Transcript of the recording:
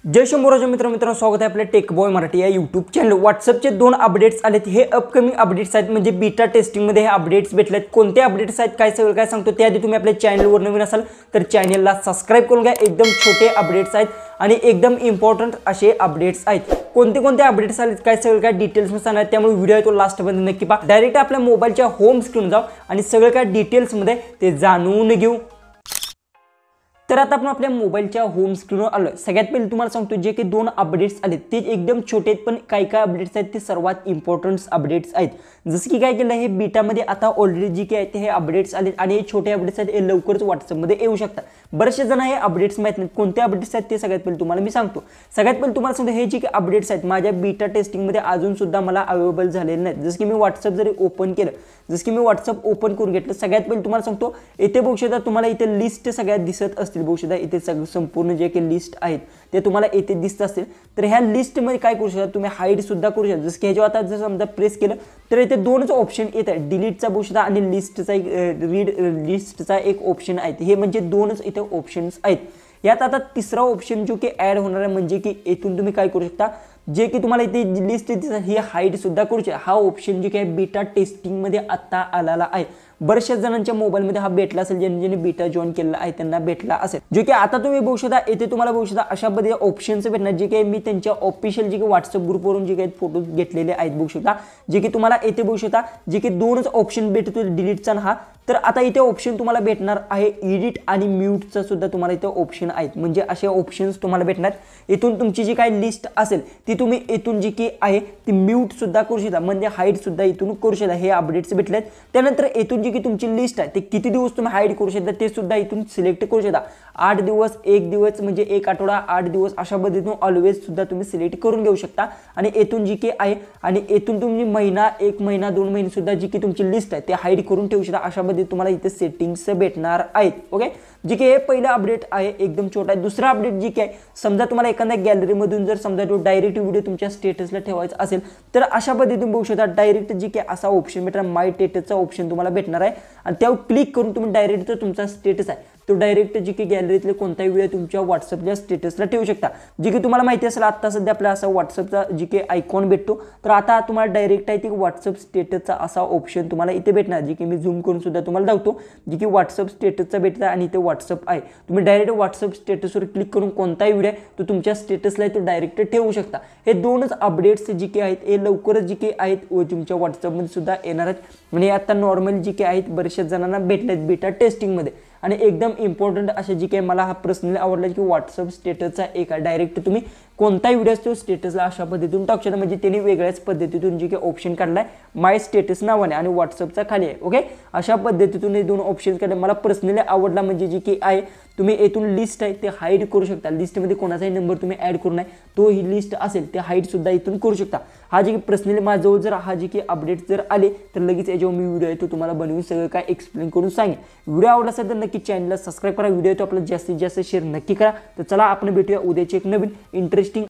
जय शंभूराज मित्रांनो स्वागत आहे आपल्या टेक बॉय मराठी या यूट्यूब चॅनल। व्हॉट्सअपचे 2 अपडेट्स आलेत। हे अपकमिंग अपडेट्स आहेत, म्हणजे बीटा टेस्टिंगमध्ये हे अपडेट्स भेटलेत। कोणते अपडेट्स आहेत काय सगळं काय सांगतो त्याआधी तुम्ही आपल्या चॅनलवर नवीन असाल तर चॅनलला सबस्क्राइब करून घ्या। एकदम छोटे अपडेट्स आहेत आणि एकदम इम्पॉर्टंट असे अपडेट्स आहेत। कोणते अपडेट्स आलेत काय सगळं काय डिटेल्स मध्ये सांगणार, त्यामुळे व्हिडिओ तो लास्टपर्यंत नक्की पहा। डायरेक्ट आपल्या मोबाईलच्या होम स्क्रीन जाऊ आणि सगळं काय डिटेल्स मध्ये ते जाणून घेऊ। तर आता आपण आपल्या मोबाईलच्या होम स्क्रीनवर आलो। सगळ्यात पहिले तुम्हाला सांगतो जे की 2 अपडेट्स आलेत ते एकदम छोटे आहेत, पण काय अपडेट्स आहेत ते सर्वात इम्पॉर्टंट अपडेट्स आहेत। जसं की काय केलं, हे बीटामध्ये आता ऑलरेडी जे की आहेत हे अपडेट्स आलेत आणि हे छोटे अपडेट्स आहेत, हे लवकरच व्हॉट्सअपमध्ये येऊ शकतात। बरेचसे जण हे अपडेट्स माहित नाहीत कोणते अपडेट्स आहेत ते सगळ्यात पहिले तुम्हाला मी सांगतो। सगळ्यात पहिले तुम्हाला सांगतो हे जे की अपडेट्स आहेत माझ्या बीटा टेस्टिंगमध्ये अजून सुद्धा मला अवेलेबल झालेले नाहीत। जसं की मी व्हॉट्सअप जरी ओपन केलं, जसं की मी व्हॉट्सअप ओपन करून घेतलं, सगळ्यात पहिले तुम्हाला सांगतो इथे बघू शकता तुम्हाला इथे लिस्ट सगळ्यात दिसत असतील। बघू शकता इथे संपूर्ण जे काही लिस्ट आहेत ते तुम्हाला इथे दिसत असेल। तर ह्या लिस्ट मध्ये काय करू शकता तुम्ही, हाईड सुद्धा करू शकता। जसं की ह्याच्यावर आता जर समजा प्रेस केलं तर इथे 2च ऑप्शन येत आहेत, डिलीटचा बघू शकता आणि लिस्टचा एक रीड लिस्टचा एक ऑप्शन आहे। हे म्हणजे 2च इथे ऑप्शन्स आहेत। यात आता तिसरा ऑप्शन जो की ऍड होणार आहे, म्हणजे की इथून तुम्ही काय करू शकता जे की तुम्हाला इथे लिस्ट दिसत ही हाईड सुद्धा करू शकता। हा ऑप्शन जे काही बीटा टेस्टिंग मध्ये आता आलेला आहे। बऱ्याचशा जणांच्या मोबाईलमध्ये हा भेटला असेल, ज्यांनी बीटा जॉइन केलेला आहे त्यांना भेटला असेल। जे की आता तुम्ही बघू शकता इथे तुम्हाला बघू शकता अशा पद्धतीने ऑप्शन्स भेटणार, जे की मी त्यांच्या ऑफिशियल जे की व्हॉट्सअप ग्रुपवरून जे काही फोटो घेतलेले आहेत बघू शकता। जे की तुम्हाला इथे बघू शकता जे की 2च ऑप्शन भेटतो डिलीटचा हा। तर आता इथे ऑप्शन तुम्हाला भेटणार आहे एडिट आणि म्यूटचा सुद्धा तुम्हाला इथे ऑप्शन आहेत, म्हणजे असे ऑप्शन्स तुम्हाला भेटणार। इथून तुमची जी काही लिस्ट असेल ती तुम्ही इथून जी की आहे ती म्यूट सुद्धा करू शकता, म्हणजे हाईड सुद्धा इथून करू शकता। हे अपडेट्स भेटलेत। त्यानंतर इथून जी की तुमची लिस्ट आहे ते किती दिवस तुम्ही हाईड करू शकता ते सुद्धा इथून सिलेक्ट करू शकता। 8 दिवस, 1 दिवस म्हणजे 1 आठवडा, 8 दिवस अशा पद्धतीने ऑलवेज सुद्धा तुम्ही सिलेक्ट करून घेऊ शकता। आणि इथून जी की आहे आणि इथून तुम्ही महिना, 1 महिना, 2 महिने सुद्धा जी की तुमची लिस्ट आहे ते हाईड करून ठेवू शकता। अशा पद्धतीने तुम्हाला इथे सेटिंग्स भेटणार आहेत। ओके, जे की हे पहिलं अपडेट आहे एकदम छोटा आहे। दुसरा अपडेट जे की आहे, समजा तुम्हाला एखाद्या गॅलरीमधून जर समजा तो डायरेक्ट व्हिडिओ तुमच्या स्टेटसला ठेवायचा असेल तर अशा पद्धतीने बघू शकता डायरेक्ट जे की असा ऑप्शन भेटणार, माय स्टेटसचा ऑप्शन तुम्हाला भेटणार आहे आणि त्यावर क्लिक करून तुम्ही डायरेक्ट जो तुमचा स्टेटस आहे तो डायरेक्ट जे की गॅलरीतले कोणताही व्हिडिओ तुमच्या व्हॉट्सअपच्या स्टेटसला ठेवू शकता। जे की तुम्हाला माहिती असेल आता सध्या आपला असा व्हॉट्सअपचा जे की आयकॉन भेटतो, तर आता तुम्हाला डायरेक्ट आहे ती व्हॉट्सअप स्टेटसचा असा ऑप्शन तुम्हाला इथे भेटणार, जे की मी झूम करून सुद्धा तुम्हाला दाखवतो। जे की व्हॉट्सअप स्टेटसचा भेटतं आणि इथे व्हॉट्सअप आहे, तुम्ही डायरेक्ट व्हॉट्सअप स्टेटसवर क्लिक करून कोणताही व्हिडिओ तो तुमच्या स्टेटसला तो डायरेक्ट ठेवू शकता। हे 2च अपडेट्स जे की आहेत हे लवकरच जे की आहेत तुमच्या व्हॉट्सअपमध्ये सुद्धा येणार आहेत। आणि आता नॉर्मल जे की आहेत बऱ्याचशा जणांना भेटलेत बीटा टेस्टिंगमध्ये। आणि एकदम इम्पॉर्टंट असे जे काही मला हा पर्सनली आवडला की व्हॉट्सअप स्टेटसचा एक डायरेक्ट तुम्ही कोणताही व्हिडिओ तो स्टेटसला अशा पद्धतीतून टाकू शकता, म्हणजे त्यांनी वेगळ्याच पद्धतीतून जे काही ऑप्शन काढलाय माय स्टेटस नावाने आणि व्हॉट्सअपचा खाली आहे। ओके, अशा पद्धतीतून हे 2 ऑप्शन काढले, मला पर्सनली आवडला। म्हणजे जे की आहे तुम्ही येथून लिस्ट आहे ते हाईड करू शकता, लिस्टमध्ये कोणाचाही नंबर तुम्ही ऍड करू नये, तो ही लिस्ट असेल ते हाईड सुद्धा इथून करू शकता। हा जे की पर्सनली माझ्याजवळ जर हा जे की अपडेट जर आले तर लगेच याच्यावर मी व्हिडिओ आहे तो तुम्हाला बनवून सगळं काय एक्सप्लेन करून सांगेन। व्हिडिओ आवडला असेल तर नक्की चॅनलला सबस्क्राइब करा, व्हिडिओ तो आपला जास्तीत जास्त शेअर नक्की करा। तर चला आपण भेटूया उद्याची एक नवीन इंटरेस्टिंग